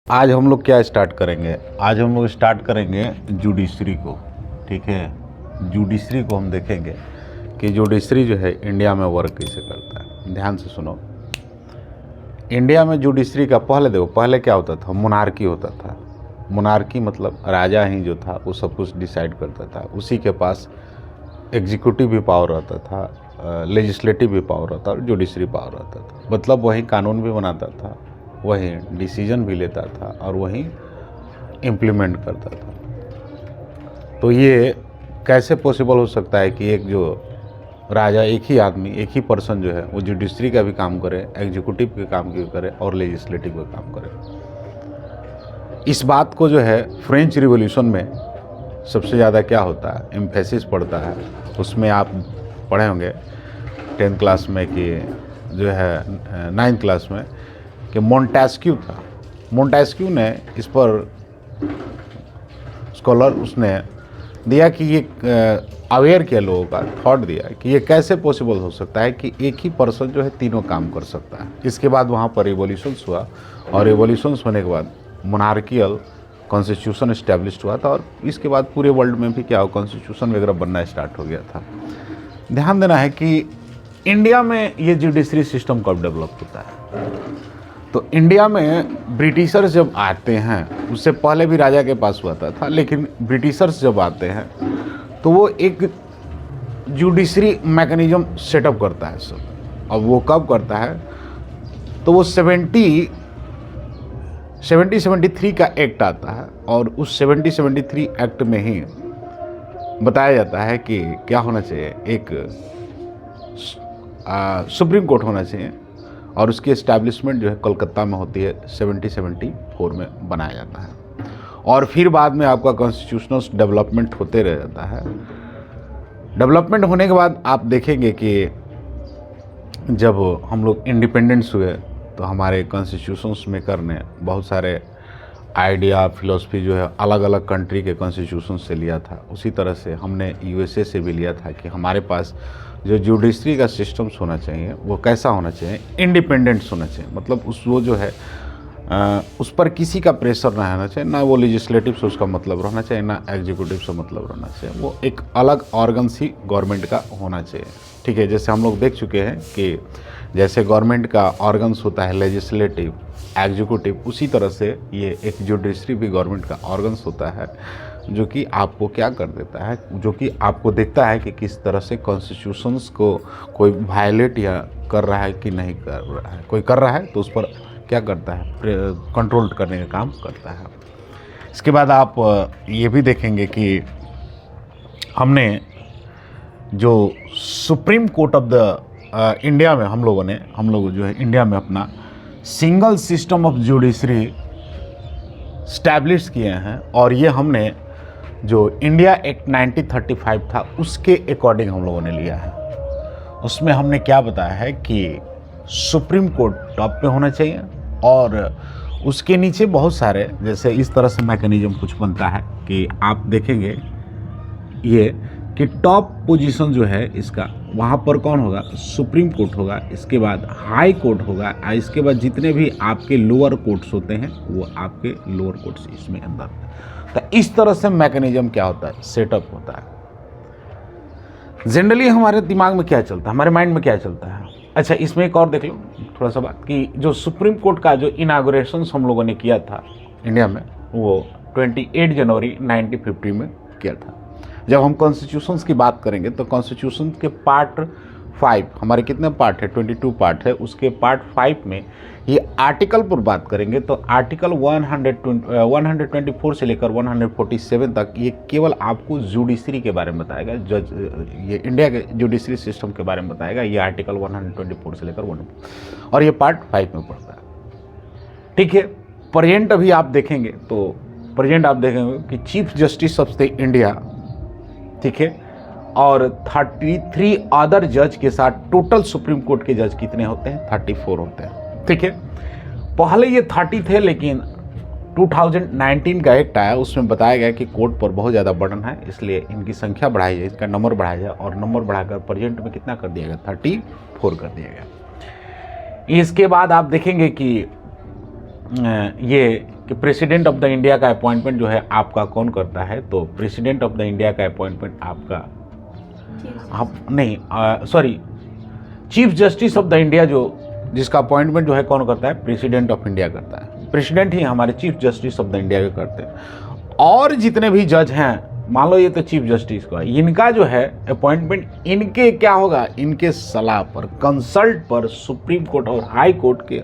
आज हम लोग क्या स्टार्ट करेंगे? आज हम लोग स्टार्ट करेंगे जुडिशरी को। ठीक है, जुडिशरी को हम देखेंगे कि जुडिशरी जो है इंडिया में वर्क कैसे करता है। ध्यान से सुनो। इंडिया में जुडिशरी का पहले देखो, पहले क्या होता था? मोनार्की होता था। मोनार्की मतलब राजा ही जो था वो सब कुछ डिसाइड करता था, उसी के पास एग्जीक्यूटिव भी पावर रहता था, लेजिस्लेटिव भी पावर रहता था और जुडिशरी पावर रहता था। मतलब वही कानून भी बनाता था, वही डिसीजन भी लेता था और वही इम्प्लीमेंट करता था। तो ये कैसे पॉसिबल हो सकता है कि एक जो राजा, एक ही आदमी, एक ही पर्सन जो है वो जुडिशरी का भी काम करे, एग्जीक्यूटिव के काम भी करे और लेजिस्लेटिव का काम करे? इस बात को जो है फ्रेंच रिवॉल्यूशन में सबसे ज़्यादा क्या होता है, एम्फेसिस पड़ता है। उसमें आप पढ़े होंगे 10th क्लास में कि जो है 9th क्लास में कि मोंटेस्क्यू था। मोंटेस्क्यू ने इस पर स्कॉलर उसने दिया कि ये अवेयर किया लोगों का, थॉट दिया कि ये कैसे पॉसिबल हो सकता है कि एक ही पर्सन जो है तीनों काम कर सकता है। इसके बाद वहाँ पर रिवॉल्यूशंस हुआ और रिवॉल्यूशंस होने के बाद मोनार्कियल कॉन्स्टिट्यूशन इस्टेब्लिश हुआ था और इसके बाद पूरे वर्ल्ड में भी क्या हो, कॉन्स्टिट्यूशन वगैरह बनना स्टार्ट हो गया था। ध्यान देना है कि इंडिया में ये जुडिशरी सिस्टम कब डेवलप होता है? तो इंडिया में ब्रिटिशर्स जब आते हैं, उससे पहले भी राजा के पास हुआ था, लेकिन ब्रिटिशर्स जब आते हैं तो वो एक जुडिशरी मैकेनिज्म सेटअप करता है सब। अब वो कब करता है? तो वो 73 का एक्ट आता है और उस 73 एक्ट में ही बताया जाता है कि क्या होना चाहिए, एक सुप्रीम कोर्ट होना चाहिए और उसकी एस्टैब्लिशमेंट जो है कोलकाता में होती है, 74 में बनाया जाता है। और फिर बाद में आपका कॉन्स्टिट्यूशनल डेवलपमेंट होते रह जाता है। डेवलपमेंट होने के बाद आप देखेंगे कि जब हम लोग इंडिपेंडेंस हुए तो हमारे कॉन्स्टिट्यूशंस मेकर ने बहुत सारे आइडिया, फिलोसफी जो है अलग अलग कंट्री के कॉन्स्टिट्यूशन से लिया था। उसी तरह से हमने यूएसए से भी लिया था कि हमारे पास जो जुडिशरी का सिस्टम्स होना चाहिए वो कैसा होना चाहिए, इंडिपेंडेंस होना चाहिए। मतलब वो जो है उस पर किसी का प्रेशर ना रहना चाहिए, ना वो लेजिस्लेटिव से उसका मतलब रहना चाहिए, ना एग्जीक्यूटिव से मतलब रहना चाहिए। वो एक अलग ऑर्गन्स ही गवर्नमेंट का होना चाहिए। ठीक है, जैसे हम लोग देख चुके हैं कि जैसे गवर्नमेंट का ऑर्गन्स होता है लेजिस्लेटिव, एग्जीक्यूटिव, उसी तरह से ये एक जुडिशरी भी गवर्नमेंट का ऑर्गन्स होता है जो कि आपको क्या कर देता है, जो कि आपको देखता है कि किस तरह से कॉन्स्टिट्यूशंस को कोई वायलेट या कर रहा है कि नहीं कर रहा है। कोई कर रहा है तो उस पर क्या करता है, कंट्रोल करने का काम करता है। इसके बाद आप ये भी देखेंगे कि हमने जो supreme court of the India में हम लोग जो है इंडिया में अपना single system of judiciary establish किए हैं और ये हमने जो इंडिया एक्ट 1935 था उसके अकॉर्डिंग हम लोगों ने लिया है। उसमें हमने क्या बताया है कि सुप्रीम कोर्ट टॉप पे होना चाहिए और उसके नीचे बहुत सारे, जैसे इस तरह से मैकेनिज्म कुछ बनता है कि आप देखेंगे ये कि टॉप पोजीशन जो है इसका, वहाँ पर कौन होगा? सुप्रीम कोर्ट होगा, इसके बाद हाई कोर्ट होगा, इसके बाद जितने भी आपके लोअर कोर्ट्स होते हैं वो आपके लोअर कोर्ट्स इसमें अंदर। तो इस तरह से मैकेनिज्म क्या होता है, सेटअप होता है। जनरली हमारे दिमाग में क्या चलता है, हमारे माइंड में क्या चलता है? अच्छा, इसमें एक और देख लो थोड़ा सा बात कि जो सुप्रीम कोर्ट का जो इनागुरेशन हम लोगों ने किया था इंडिया में, वो 28 जनवरी 1950 में किया था। जब हम कॉन्स्टिट्यूशंस की बात करेंगे तो कॉन्स्टिट्यूशन के पार्ट 5, हमारे कितने पार्ट है? 22 पार्ट है। उसके पार्ट 5 में ये आर्टिकल पर बात करेंगे तो आर्टिकल 124 से लेकर 147 तक ये केवल आपको जुडिशरी के बारे में बताएगा, ये इंडिया के जुडिशरी सिस्टम के बारे में बताएगा। ये आर्टिकल 124 से लेकर 1, और ये पार्ट 5 में पड़ता है। ठीक है, प्रेजेंट अभी आप देखेंगे तो प्रेजेंट आप देखेंगे कि chief justice of the India, ठीक है, और 33 अदर जज के साथ टोटल सुप्रीम कोर्ट के जज कितने होते हैं? 34 होते हैं। ठीक है, पहले ये 30 थे, लेकिन 2019 का एक्ट आया, उसमें बताया गया कि कोर्ट पर बहुत ज़्यादा बर्डन है, इसलिए इनकी संख्या बढ़ाई जाए, इसका नंबर बढ़ाया जाए, और नंबर बढ़ाकर प्रेजेंट में कितना कर दिया गया? 34 कर दिया गया। इसके बाद आप देखेंगे कि ये कि प्रेसिडेंट ऑफ द इंडिया का अपॉइंटमेंट जो है आपका कौन करता है, तो प्रेसिडेंट ऑफ द इंडिया का अपॉइंटमेंट आपका आप नहीं sorry chief justice of the India जो जिसका अपॉइंटमेंट जो है कौन करता है, प्रेसिडेंट ऑफ इंडिया करता है। प्रेसिडेंट ही हमारे chief justice of the India के करते हैं। और जितने भी जज हैं, मान लो ये तो चीफ जस्टिस का है, इनका जो है अपॉइंटमेंट इनके क्या होगा, इनके सलाह पर, कंसल्ट पर सुप्रीम कोर्ट और हाई कोर्ट के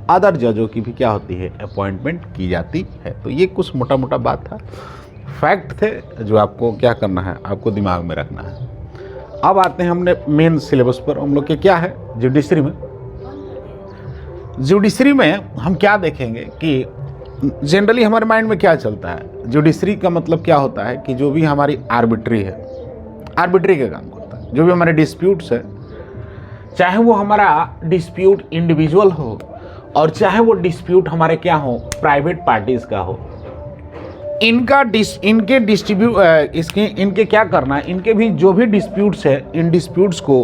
अदर जजों की भी क्या होती है, अपॉइंटमेंट की जाती है। तो ये कुछ मोटा मोटा बात था, फैक्ट थे जो आपको क्या करना है, आपको दिमाग में रखना है। अब आते हैं हमने मेन सिलेबस पर। हम लोग के क्या है जुडिशरी में, जुडिशरी में हम क्या देखेंगे कि जनरली हमारे माइंड में क्या चलता है, जुडिशरी का मतलब क्या होता है कि जो भी हमारी आर्बिट्री है, आर्बिट्री का काम करता है। जो भी हमारे डिस्प्यूट्स है, चाहे वो हमारा डिस्प्यूट इंडिविजुअल हो और चाहे वो डिस्प्यूट हमारे क्या हो, प्राइवेट पार्टीज का हो, इनके क्या करना है, इनके भी जो भी डिस्प्यूट्स है, इन डिस्प्यूट्स को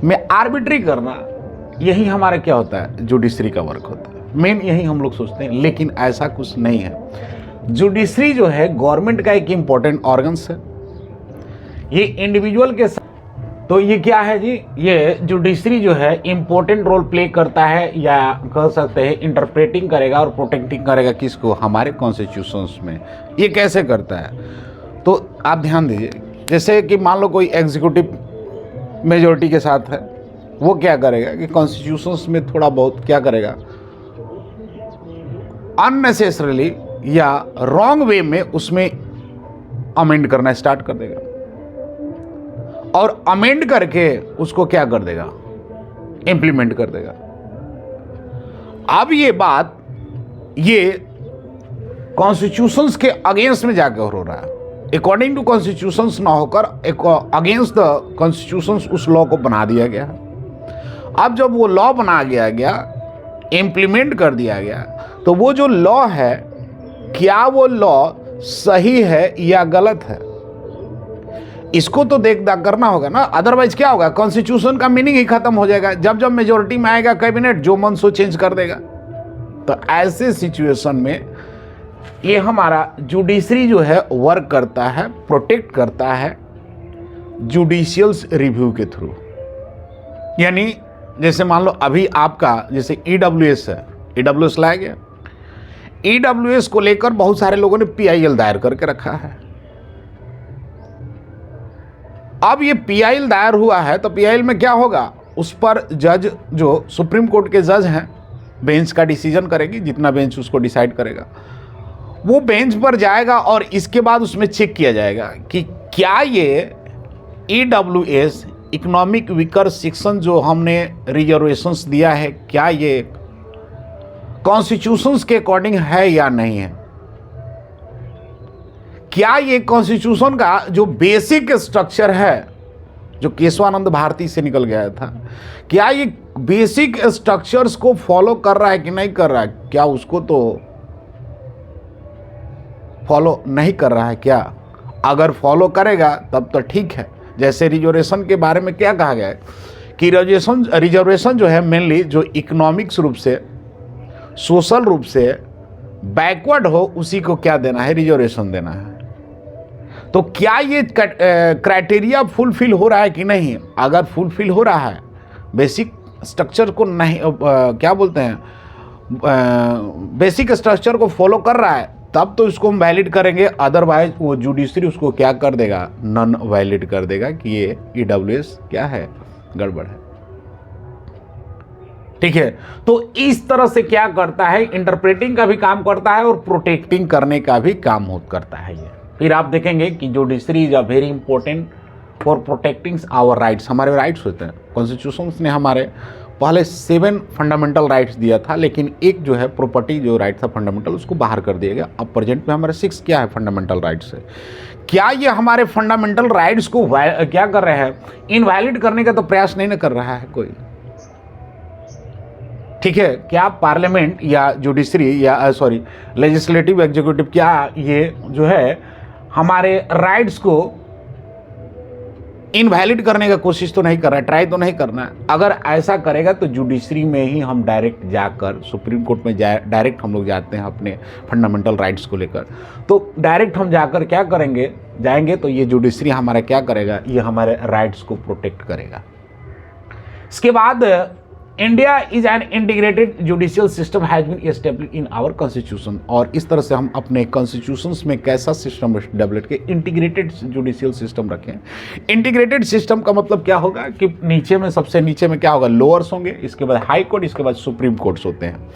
में आर्बिट्री करना, यही हमारा क्या होता है, जुडिशरी का वर्क होता है। मेन यही हम लोग सोचते हैं, लेकिन ऐसा कुछ नहीं है। जुडिशरी जो है गवर्नमेंट का एक इम्पोर्टेंट ऑर्गन्स है, ये इंडिविजुअल के साथ, तो ये क्या है जी, ये जुडिशरी जो है इम्पोर्टेंट रोल प्ले करता है, या कह सकते हैं इंटरप्रेटिंग करेगा और प्रोटेक्टिंग करेगा किसको, हमारे कॉन्स्टिट्यूशंस में। ये कैसे करता है, तो आप ध्यान दीजिए, जैसे कि मान लो कोई एग्जीक्यूटिव मेजोरिटी के साथ है, वो क्या करेगा कि कॉन्स्टिट्यूशंस में थोड़ा बहुत क्या करेगा, अननेसेसरीली या रॉन्ग वे में उसमें अमेंड करना स्टार्ट कर देगा, और अमेंड करके उसको क्या कर देगा, इंप्लीमेंट कर देगा। अब ये बात ये कॉन्स्टिट्यूशंस के अगेंस्ट में जाकर हो रहा है, अकॉर्डिंग टू कॉन्स्टिट्यूशंस ना होकर अगेंस्ट द कॉन्स्टिट्यूशंस उस लॉ को बना दिया गया। अब जब वो लॉ बना गया, इम्प्लीमेंट कर दिया गया, तो वो जो लॉ है, क्या वो लॉ सही है या गलत है, इसको तो देखना करना होगा ना। अदरवाइज क्या होगा, कॉन्स्टिट्यूशन का मीनिंग ही खत्म हो जाएगा। जब जब मेजोरिटी में आएगा कैबिनेट, जो मन सो चेंज कर देगा। तो ऐसे सिचुएशन में ये हमारा जुडिशरी जो है वर्क करता है, प्रोटेक्ट करता है जुडिशियल्स रिव्यू के थ्रू। यानी जैसे मान लो अभी आपका जैसे ईडब्ल्यूएस है, ईडब्ल्यूएस लाया गया, ईडब्ल्यूएस को लेकर बहुत सारे लोगों ने पीआईएल दायर करके रखा है। अब ये पीआईएल दायर हुआ है, तो पीआईएल में क्या होगा, उस पर जज जो सुप्रीम कोर्ट के जज हैं, बेंच का डिसीजन करेगी, जितना बेंच उसको डिसाइड करेगा, वो बेंच पर जाएगा और इसके बाद उसमें चेक किया जाएगा कि क्या ये ईडब्ल्यूएस इकोनॉमिक वीकर सेक्शन जो हमने रिजर्वेशंस दिया है, क्या ये कॉन्स्टिट्यूशंस के अकॉर्डिंग है या नहीं है। क्या ये कॉन्स्टिट्यूशन का जो बेसिक स्ट्रक्चर है, जो केशवानंद भारती से निकल गया था, क्या ये बेसिक स्ट्रक्चर्स को फॉलो कर रहा है कि नहीं कर रहा है, क्या उसको तो फॉलो नहीं कर रहा है क्या। अगर फॉलो करेगा तब तो ठीक है। जैसे रिजर्वेशन के बारे में क्या कहा गया है कि रिजर्वेशन जो है मेनली जो इकोनॉमिक्स रूप से, सोशल रूप से बैकवर्ड हो, उसी को क्या देना है, रिजर्वेशन देना है। तो क्या ये क्राइटेरिया फुलफिल हो रहा है कि नहीं। अगर फुलफिल हो रहा है, बेसिक स्ट्रक्चर को नहीं क्या बोलते हैं, बेसिक स्ट्रक्चर को फॉलो कर रहा है, तब तो इसको हम वैलिड करेंगे। अदरवाइज वो जुडिशरी उसको क्या कर देगा, नॉन वैलिड कर देगा कि ये ईडब्ल्यूएस क्या है, गड़बड़ है। ठीक है, तो इस तरह से क्या करता है, इंटरप्रेटिंग का भी काम करता है और प्रोटेक्टिंग करने का भी काम करता है ये। फिर आप देखेंगे कि judiciary is a very important for protecting our rights. हमारे राइट्स होते हैं, कॉन्स्टिट्यूशन ने हमारे पहले 7 फंडामेंटल राइट्स दिया था, लेकिन एक जो है प्रॉपर्टी जो राइट था फंडामेंटल, उसको बाहर कर दिया गया। अब प्रेजेंट में हमारे 6 क्या है, फंडामेंटल राइट्स है। क्या ये हमारे फंडामेंटल राइट्स को क्या कर रहे हैं, इनवैलिड करने का तो प्रयास नहीं न कर रहा है कोई। ठीक है, क्या पार्लियामेंट या जुडिशरी या सॉरी लेजिस्लेटिव एग्जीक्यूटिव क्या ये जो है हमारे राइट्स को इनवैलिड करने का कोशिश तो नहीं कर रहा है, ट्राई तो नहीं करना है। अगर ऐसा करेगा तो जुडिशरी में ही हम डायरेक्ट जाकर सुप्रीम कोर्ट में डायरेक्ट हम लोग जाते हैं अपने फंडामेंटल राइट्स को लेकर। तो डायरेक्ट हम जाकर क्या करेंगे, जाएंगे तो ये जुडिशरी हमारा क्या करेगा, ये हमारे राइट्स को प्रोटेक्ट करेगा। इसके बाद India is an integrated judicial system has been established in our constitution. और इस तरह से हम अपने कॉन्स्टिट्यूशंस में कैसा सिस्टम डेवलप किए, इंटीग्रेटेड जुडिशियल सिस्टम रखें। इंटीग्रेटेड सिस्टम का मतलब क्या होगा कि नीचे में, सबसे नीचे में क्या होगा, लोअर्स होंगे, इसके बाद हाई कोर्ट, इसके बाद सुप्रीम कोर्ट्स होते हैं।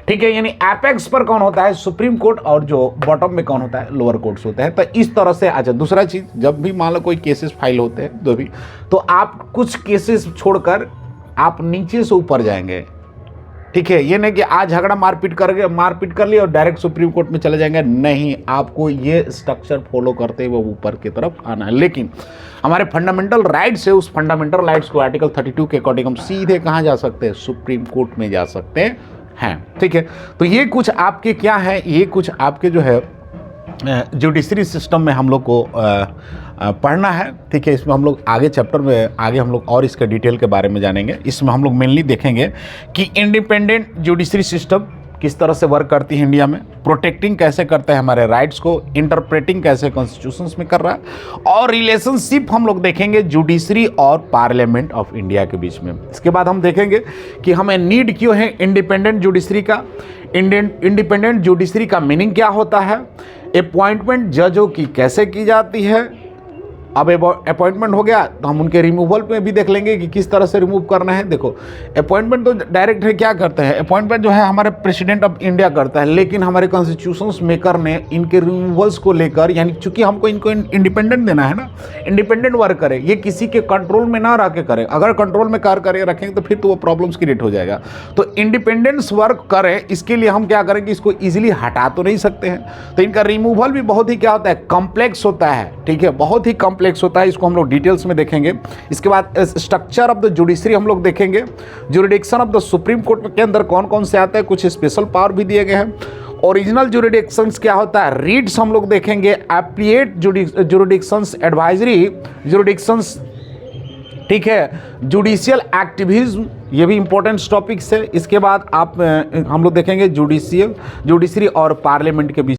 ठीक है, यानी एपेक्स पर कौन होता है, सुप्रीम कोर्ट, और जो बॉटम में कौन होता है, लोअर कोर्ट्स होते हैं। तो इस तरह से। अच्छा, दूसरा चीज, जब भी मान लो कोई केसेस फाइल होते हैं तो भी, तो आप कुछ केसेस छोड़कर आप नीचे से ऊपर जाएंगे। ठीक है, ये नहीं कि आज झगड़ा मारपीट कर लिए और डायरेक्ट सुप्रीम कोर्ट में चले जाएंगे, नहीं, आपको ये स्ट्रक्चर फॉलो करते हुए ऊपर की तरफ आना है। लेकिन हमारे फंडामेंटल राइट्स है, उस फंडामेंटल राइट्स को आर्टिकल 32 के अकॉर्डिंग हम सीधे कहाँ जा सकते हैं, सुप्रीम कोर्ट में जा सकते हैं। ठीक है, तो ये कुछ आपके क्या है, ये कुछ आपके जो है जुडिशरी सिस्टम में हम लोग को पढ़ना है। ठीक है, इसमें हम लोग आगे चैप्टर में आगे हम लोग और इसके डिटेल के बारे में जानेंगे। इसमें हम लोग मेनली देखेंगे कि इंडिपेंडेंट जुडिशरी सिस्टम किस तरह से वर्क करती है इंडिया में, प्रोटेक्टिंग कैसे करते हैं हमारे राइट्स को, इंटरप्रेटिंग कैसे कॉन्स्टिट्यूशंस में कर रहा है, और रिलेशनशिप हम लोग देखेंगे जुडिशरी और पार्लियामेंट ऑफ इंडिया के बीच में। इसके बाद हम देखेंगे कि हमें नीड क्यों है इंडिपेंडेंट जुडिशरी का, इंडिपेंडेंट जुडिशरी का मीनिंग क्या होता है, अपॉइंटमेंट जजों की कैसे की जाती है। अब अपॉइंटमेंट हो गया तो हम उनके रिमूवल पे भी देख लेंगे कि किस तरह से रिमूव करना है। देखो, अपॉइंटमेंट तो डायरेक्ट है, क्या करते हैं, अपॉइंटमेंट जो है हमारे प्रेसिडेंट ऑफ इंडिया करता है, लेकिन हमारे कॉन्स्टिट्यूशंस मेकर ने इनके रिमूवल्स को लेकर, यानी चूंकि हमको इनको इंडिपेंडेंट देना है ना, इंडिपेंडेंट वर्क करे, ये किसी के कंट्रोल में ना रह के करे। अगर कंट्रोल में कार्य करे रखेंगे तो फिर तो वो प्रॉब्लम्स क्रिएट हो जाएगा। तो इंडिपेंडेंस वर्क करे, इसके लिए हम क्या करेंगे, इसको ईजिली हटा तो नहीं सकते हैं, तो इनका रिमूवल भी बहुत ही क्या होता है, कॉम्प्लेक्स होता है। ठीक है, बहुत ही कॉम्प्लेक्स होता है, इसको हम लोग डिटेल्स में देखेंगे। इसके बाद स्ट्रक्चर ऑफ द जुडिशरी हम लोग देखेंगे, jurisdiction of the supreme court के अंदर कौन कौन से आते हैं, कुछ स्पेशल पावर भी दिए गए हैं। ओरिजिनल जुरिडिक्शंस क्या होता है, रीड्स हम लोग देखेंगे, एप्लिएट जुरिडिक्शंस, एडवाइजरी जुरिडिक्शंस। ठीक है, जुडिशियल एक्टिविज्म, ये भी इंपॉर्टेंट टॉपिक्स है। इसके बाद हम लोग देखेंगे जुडिशरी और पार्लियामेंट के बीच